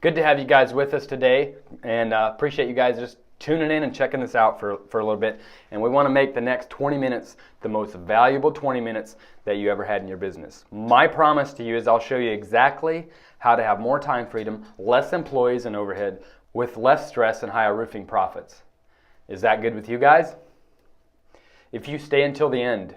Good to have you guys with us today, and appreciate you guys just tuning in and checking this out for a little bit. And we want to make the next 20 minutes the most valuable 20 minutes that you ever had in your business. My promise to you is I'll show you exactly how to have more time freedom, less employees and overhead, with less stress and higher roofing profits. Is that good with you guys? If you stay until the end,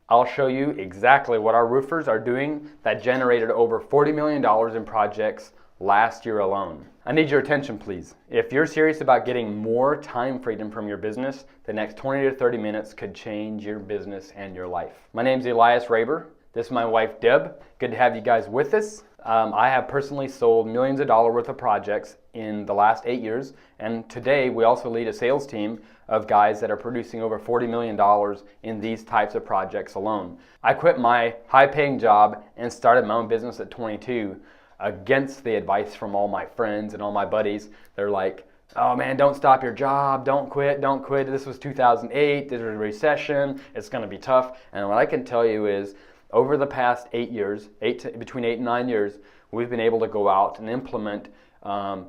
I'll show you exactly what our roofers are doing that generated over $40 million in projects last year alone. I need your attention, please. If you're serious about getting more time freedom from your business, the next 20 to 30 minutes could change your business and your life. My name's Elias Raber. This is my wife, Deb. Good to have you guys with us. I have personally sold millions of dollars worth of projects in the last 8 years, and today we also lead a sales team of guys that are producing over $40 million in these types of projects alone. I quit my high-paying job and started my own business at 22 against the advice from all my friends and all my buddies. They're like, oh man, don't stop your job, don't quit. This was 2008, there's a recession, it's gonna be tough. And what I can tell you is, over the past 8 years, between 8 and 9 years, we've been able to go out and implement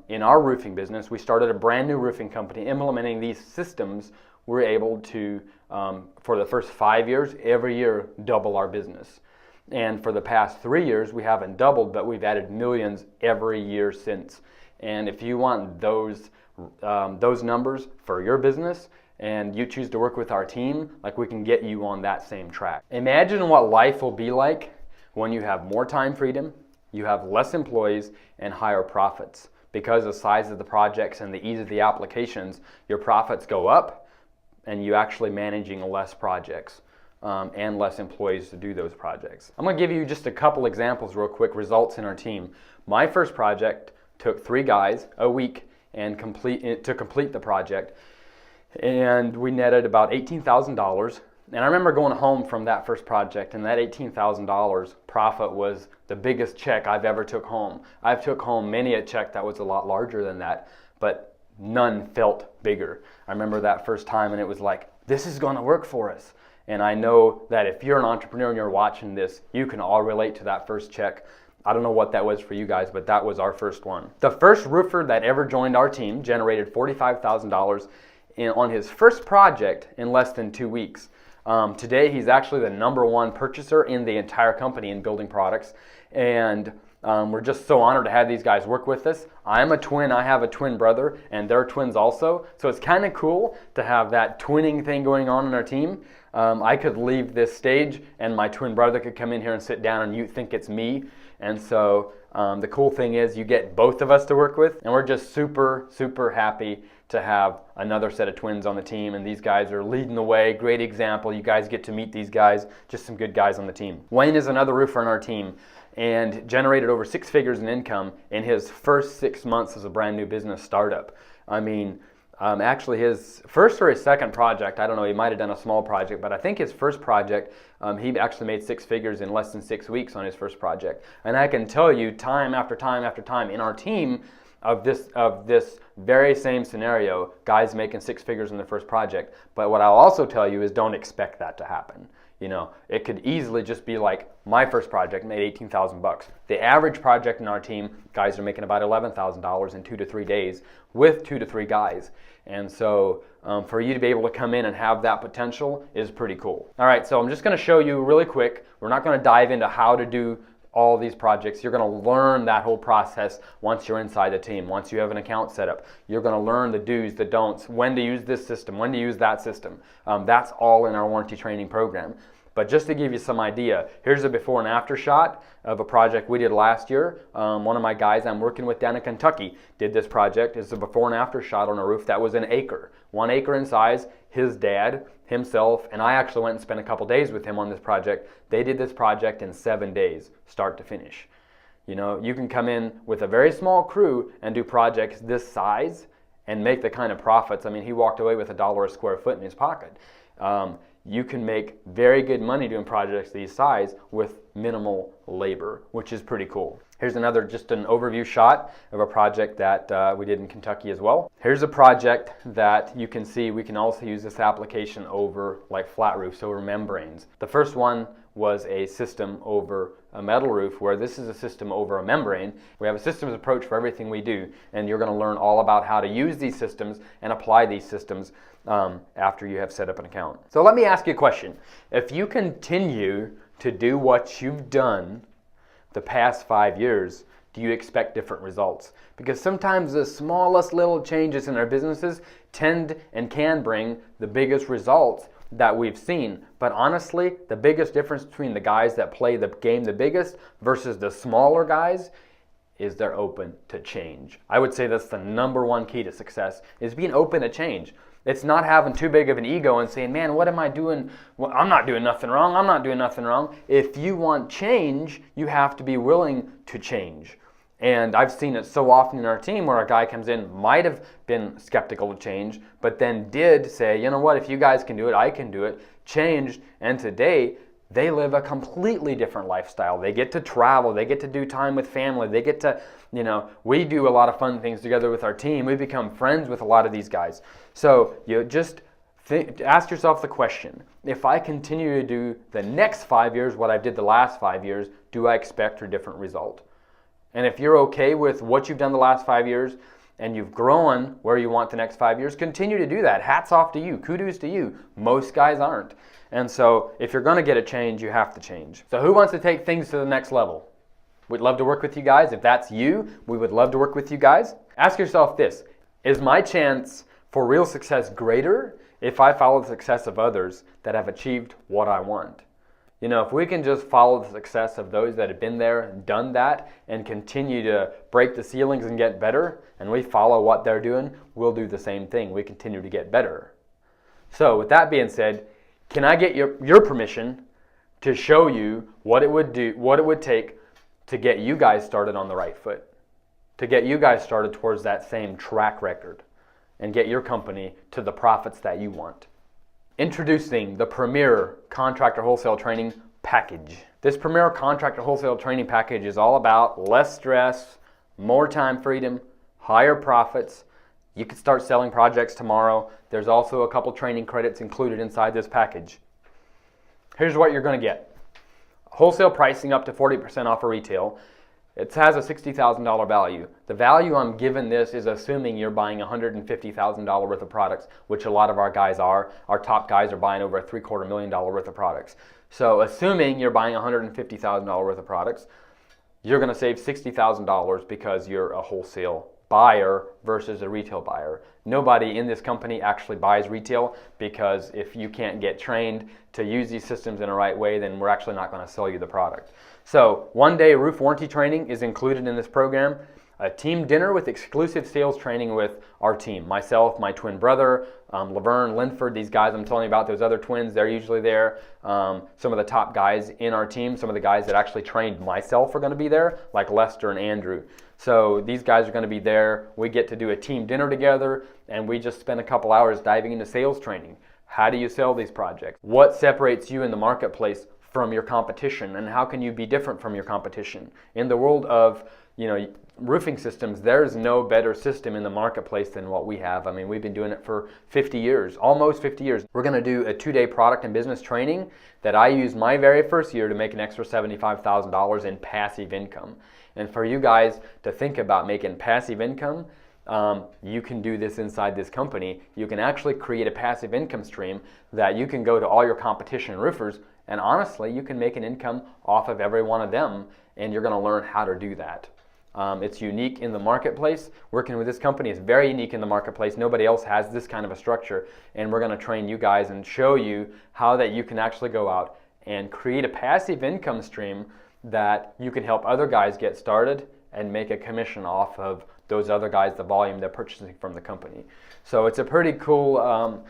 in our roofing business. We started a brand new roofing company. Implementing these systems, we're able to, for the first 5 years, every year, double our business. And for the past 3 years, we haven't doubled, but we've added millions every year since. And if you want those numbers for your business, and you choose to work with our team, like, we can get you on that same track. Imagine what life will be like when you have more time freedom, you have less employees, and higher profits. Because of the size of the projects and the ease of the applications, your profits go up, and you're actually managing less projects and less employees to do those projects. I'm gonna give you just a couple examples real quick, results in our team. My first project took 3 guys a week and to complete the project. And we netted about $18,000. And I remember going home from that first project, and that $18,000 profit was the biggest check I've ever took home. I've took home many a check that was a lot larger than that, but none felt bigger. I remember that first time, and it was like, this is gonna work for us. And I know that if you're an entrepreneur and you're watching this, you can all relate to that first check. I don't know what that was for you guys, but that was our first one. The first roofer that ever joined our team generated $45,000 on his first project in less than 2 weeks. Today, he's actually the #1 purchaser in the entire company in building products. And we're just so honored to have these guys work with us. I'm a twin. I have a twin brother, and they're twins also. So it's kind of cool to have that twinning thing going on in our team. I could leave this stage, and my twin brother could come in here and sit down, and you think it's me. And so the cool thing is you get both of us to work with, and we're just super, super happy to have another set of twins on the team, and these guys are leading the way. Great example. You guys get to meet these guys, just some good guys on the team. Wayne is another roofer on our team and generated over 6 figures in income in his first 6 months as a brand new business startup. I mean, actually his first or his second project, I don't know, he might have done a small project, but I think his first project, he actually made 6 figures in less than 6 weeks on his first project. And I can tell you time after time after time in our team of this very same scenario, guys making 6 figures in their first project. But what I'll also tell you is, don't expect that to happen. You know, it could easily just be like, my first project made 18,000 bucks. The average project in our team, guys are making about $11,000 in 2 to 3 days with 2 to 3 guys. And so for you to be able to come in and have that potential is pretty cool. All right, so I'm just gonna show you really quick. We're not gonna dive into how to do all these projects. You're going to learn that whole process once you're inside the team. Once you have an account set up, you're going to learn the do's, the don'ts, when to use this system, when to use that system. That's all in our warranty training program. But just to give you some idea, here's a before and after shot of a project we did last year. One of my guys I'm working with down in Kentucky did this project. It's a before and after shot on a roof that was an acre, 1 acre in size. His dad, himself, and I actually went and spent a couple days with him on this project. They did this project in 7 days, start to finish. You know, you can come in with a very small crew and do projects this size and make the kind of profits. I mean, he walked away with $1 a square foot in his pocket. You can make very good money doing projects this size with minimal labor, which is pretty cool. Here's another, just an overview shot of a project that we did in Kentucky as well. Here's a project that you can see we can also use this application over like flat roofs, over membranes. The first one was a system over a metal roof, where this is a system over a membrane. We have a systems approach for everything we do, and you're going to learn all about how to use these systems and apply these systems after you have set up an account. So let me ask you a question. If you continue to do what you've done the past 5 years, do you expect different results? Because sometimes the smallest little changes in our businesses tend and can bring the biggest results that we've seen. But honestly, the biggest difference between the guys that play the game the biggest versus the smaller guys is they're open to change. I would say that's the number one key to success, is being open to change. It's not having too big of an ego and saying, man, what am I doing? Well, I'm not doing nothing wrong. I'm not doing nothing wrong. If you want change, you have to be willing to change. And I've seen it so often in our team where a guy comes in, might have been skeptical of change, but then did say, you know what, if you guys can do it, I can do it, changed, and today they live a completely different lifestyle. They get to travel, they get to do time with family, they get to, we do a lot of fun things together with our team. We become friends with a lot of these guys. So you just ask yourself the question, if I continue to do the next 5 years what I did the last 5 years, do I expect a different result? And if you're okay with what you've done the last 5 years and you've grown where you want the next 5 years, continue to do that. Hats off to you. Kudos to you. Most guys aren't. And so if you're going to get a change, you have to change. So who wants to take things to the next level? We'd love to work with you guys. If that's you, we would love to work with you guys. Ask yourself this, is my chance for real success greater if I follow the success of others that have achieved what I want? If we can just follow the success of those that have been there and done that and continue to break the ceilings and get better, and we follow what they're doing, we'll do the same thing. We continue to get better. So with that being said, can I get your permission to show you what it would take to get you guys started on the right foot, to get you guys started towards that same track record and get your company to the profits that you want? Introducing the Premier Contractor Wholesale Training Package. This Premier Contractor Wholesale Training Package is all about less stress, more time freedom, higher profits. You can start selling projects tomorrow. There's also a couple training credits included inside this package. Here's what you're going to get. Wholesale pricing up to 40% off of retail. It has a $60,000 value. The value I'm giving this is assuming you're buying $150,000 worth of products, which a lot of our guys are. Our top guys are buying over $750,000 worth of products. So assuming you're buying $150,000 worth of products, you're going to save $60,000 because you're a wholesale buyer versus a retail buyer. Nobody in this company actually buys retail, because if you can't get trained to use these systems in the right way, then we're actually not going to sell you the product. So 1-day roof warranty training is included in this program. A team dinner with exclusive sales training with our team. Myself, my twin brother, Laverne, Linford, these guys I'm telling you about, those other twins, they're usually there. Some of the top guys in our team, some of the guys that actually trained myself are going to be there, like Lester and Andrew. So these guys are going to be there. We get to do a team dinner together, and we just spend a couple hours diving into sales training. How do you sell these projects? What separates you in the marketplace from your competition, and how can you be different from your competition? In the world of roofing systems, there's no better system in the marketplace than what we have. I mean, we've been doing it for 50 years, almost 50 years. We're going to do a 2-day product and business training that I used my very first year to make an extra $75,000 in passive income. And for you guys to think about making passive income, you can do this inside this company. You can actually create a passive income stream that you can go to all your competition roofers, and honestly, you can make an income off of every one of them, and you're going to learn how to do that. It's unique in the marketplace. Working with this company is very unique in the marketplace. Nobody else has this kind of a structure, and we're going to train you guys and show you how that you can actually go out and create a passive income stream that you can help other guys get started and make a commission off of those other guys, the volume they're purchasing from the company. So it's a pretty cool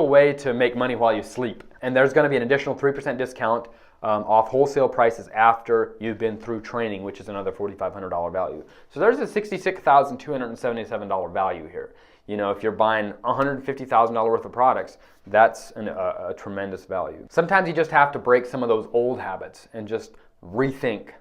way to make money while you sleep. And there's going to be an additional 3% discount off wholesale prices after you've been through training, which is another $4,500 value. So there's a $66,277 value here. If you're buying $150,000 worth of products, that's a tremendous value. Sometimes you just have to break some of those old habits and just rethink.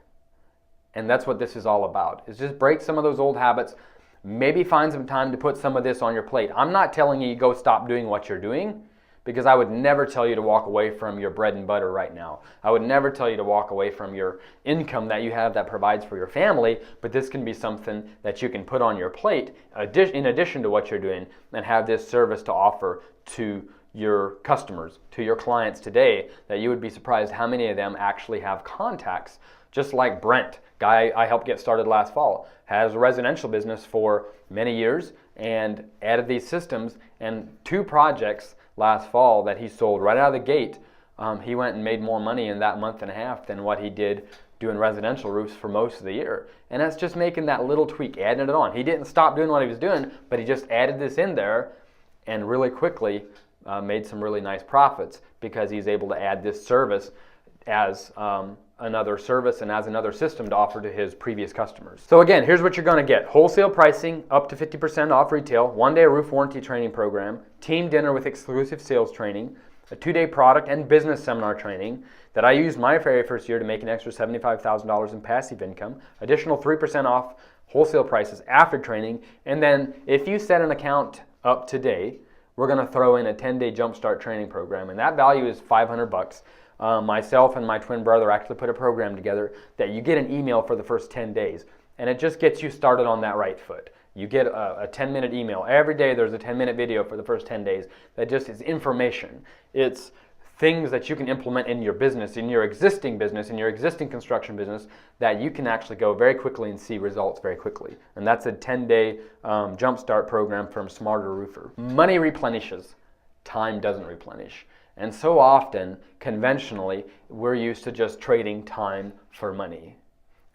And that's what this is all about, is just break some of those old habits. Maybe find some time to put some of this on your plate. I'm not telling you go stop doing what you're doing, because I would never tell you to walk away from your bread and butter right now. I would never tell you to walk away from your income that you have that provides for your family, but this can be something that you can put on your plate in addition to what you're doing, and have this service to offer to your customers, to your clients today, that you would be surprised how many of them actually have contacts. Just like Brent, guy I helped get started last fall, has a residential business for many years and added these systems, and 2 projects last fall that he sold right out of the gate. He went and made more money in that month and a half than what he did doing residential roofs for most of the year. And that's just making that little tweak, adding it on. He didn't stop doing what he was doing, but he just added this in there and really quickly made some really nice profits, because he's able to add this service as another service and as another system to offer to his previous customers. So again, here's what you're going to get. Wholesale pricing, up to 50% off retail, 1-day roof warranty training program, team dinner with exclusive sales training, a 2-day product and business seminar training that I used my very first year to make an extra $75,000 in passive income, additional 3% off wholesale prices after training, and then if you set an account up today, we're going to throw in a 10-day jumpstart training program, and that value is $500. Myself and my twin brother actually put a program together that you get an email for the first 10 days, and it just gets you started on that right foot. You get a 10-minute email. Every day there's a 10-minute video for the first 10 days that just is information. It's things that you can implement in your business, in your existing construction business, that you can actually go very quickly and see results very quickly. And that's a 10-day jumpstart program from Smarter Roofer. Money replenishes. Time doesn't replenish. And so often, conventionally, we're used to just trading time for money.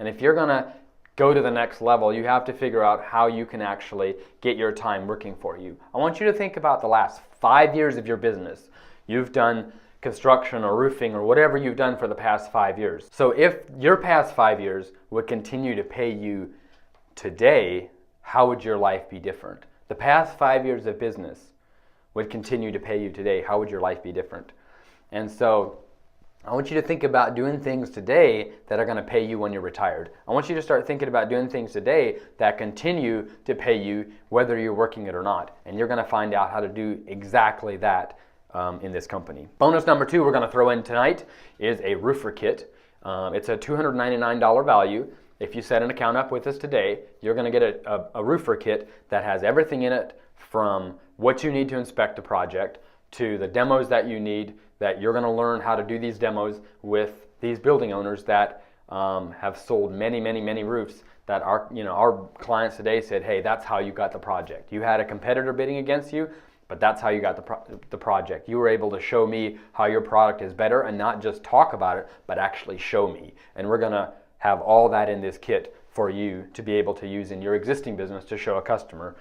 And if you're going to go to the next level, you have to figure out how you can actually get your time working for you. I want you to think about the last 5 years of your business. You've done construction or roofing or whatever you've done for the past 5 years. So if your past 5 years would continue to pay you today, how would your life be different? The past 5 years of business would continue to pay you today, how would your life be different? And so I want you to think about doing things today that are going to pay you when you're retired. I want you to start thinking about doing things today that continue to pay you whether you're working it or not. And you're going to find out how to do exactly that in this company. Bonus number 2 we're going to throw in tonight is a roofer kit. It's a $299 value. If you set an account up with us today, you're going to get a roofer kit that has everything in it, from what you need to inspect a project to the demos that you need, that you're going to learn how to do these demos with these building owners that have sold many roofs, that our clients today said, hey, that's how you got the project. You had a competitor bidding against you, but that's how you got the project. You were able to show me how your product is better, and not just talk about it, but actually show me. And we're going to have all that in this kit for you to be able to use in your existing business to show a customer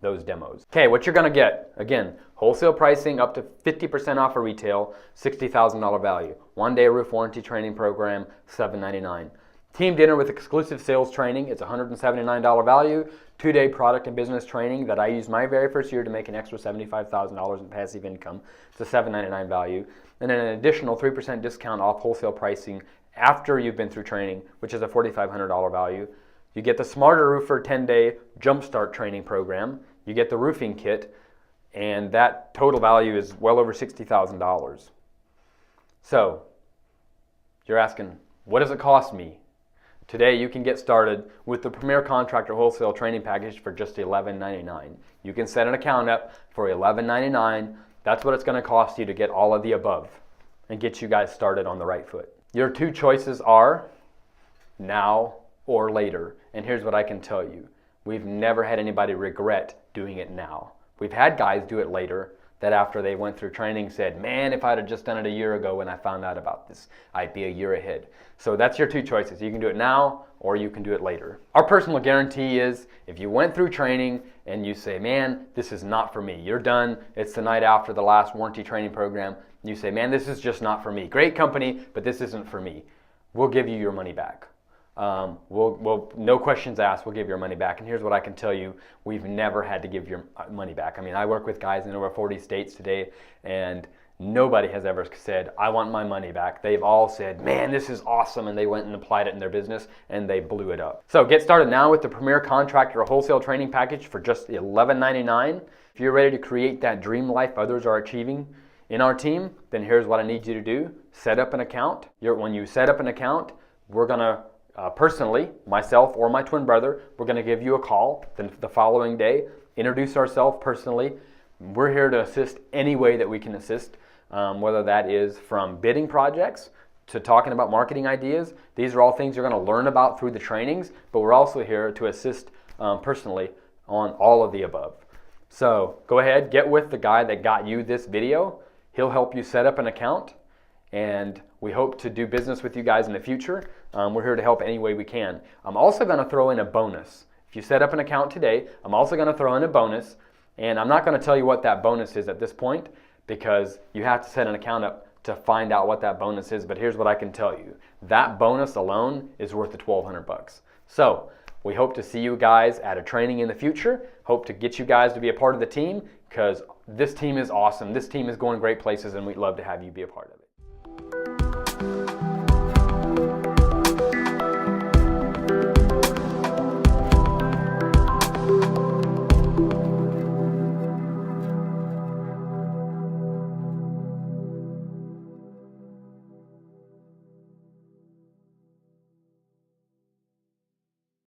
those demos. Okay, what you're going to get, again, wholesale pricing up to 50% off of retail, $60,000 value. 1-day roof warranty training program, $799. Team dinner with exclusive sales training, it's $179 value. 2-day product and business training that I used my very first year to make an extra $75,000 in passive income. It's a $799 value. And then an additional 3% discount off wholesale pricing after you've been through training, which is a $4,500 value. You get the Smarter Roofer 10-day Jumpstart training program. You get the roofing kit, and that total value is well over $60,000. So, you're asking, what does it cost me? Today you can get started with the Premier Contractor Wholesale Training Package for just $11.99. You can set an account up for $11.99. That's what it's going to cost you to get all of the above and get you guys started on the right foot. Your 2 choices are now or later. And here's what I can tell you. We've never had anybody regret doing it now. We've had guys do it later that after they went through training said, man, if I'd have just done it a year ago when I found out about this, I'd be a year ahead. So that's your 2 choices. You can do it now or you can do it later. Our personal guarantee is if you went through training and you say, man, this is not for me. You're done. It's the night after the last warranty training program. You say, man, this is just not for me. Great company, but this isn't for me. We'll give you your money back. We'll no questions asked, we'll give your money back. And here's what I can tell you, we've never had to give your money back. I mean, I work with guys in over 40 states today, and Nobody has ever said, I want my money back. They've all said, man, this is awesome, and they went and applied it in their business, and they blew it up. So get started now with the Premier Contractor Wholesale Training Package for just $11.99. If you're ready to create that dream life others are achieving in our team, then here's what I need you to do. Set up an account. When you set up an account, we're going to personally, myself or my twin brother, we're going to give you a call the following day, introduce ourselves personally. We're here to assist any way that we can assist, whether that is from bidding projects to talking about marketing ideas. These are all things you're going to learn about through the trainings, but we're also here to assist personally on all of the above. So go ahead, get with the guy that got you this video. He'll help you set up an account, and we hope to do business with you guys in the future. We're here to help any way we can. I'm also going to throw in a bonus. If you set up an account today, I'm also going to throw in a bonus, and I'm not going to tell you what that bonus is at this point because you have to set an account up to find out what that bonus is, but here's what I can tell you. That bonus alone is worth the $1,200. So we hope to see you guys at a training in the future. Hope to get you guys to be a part of the team because this team is awesome. This team is going great places, and we'd love to have you be a part of it.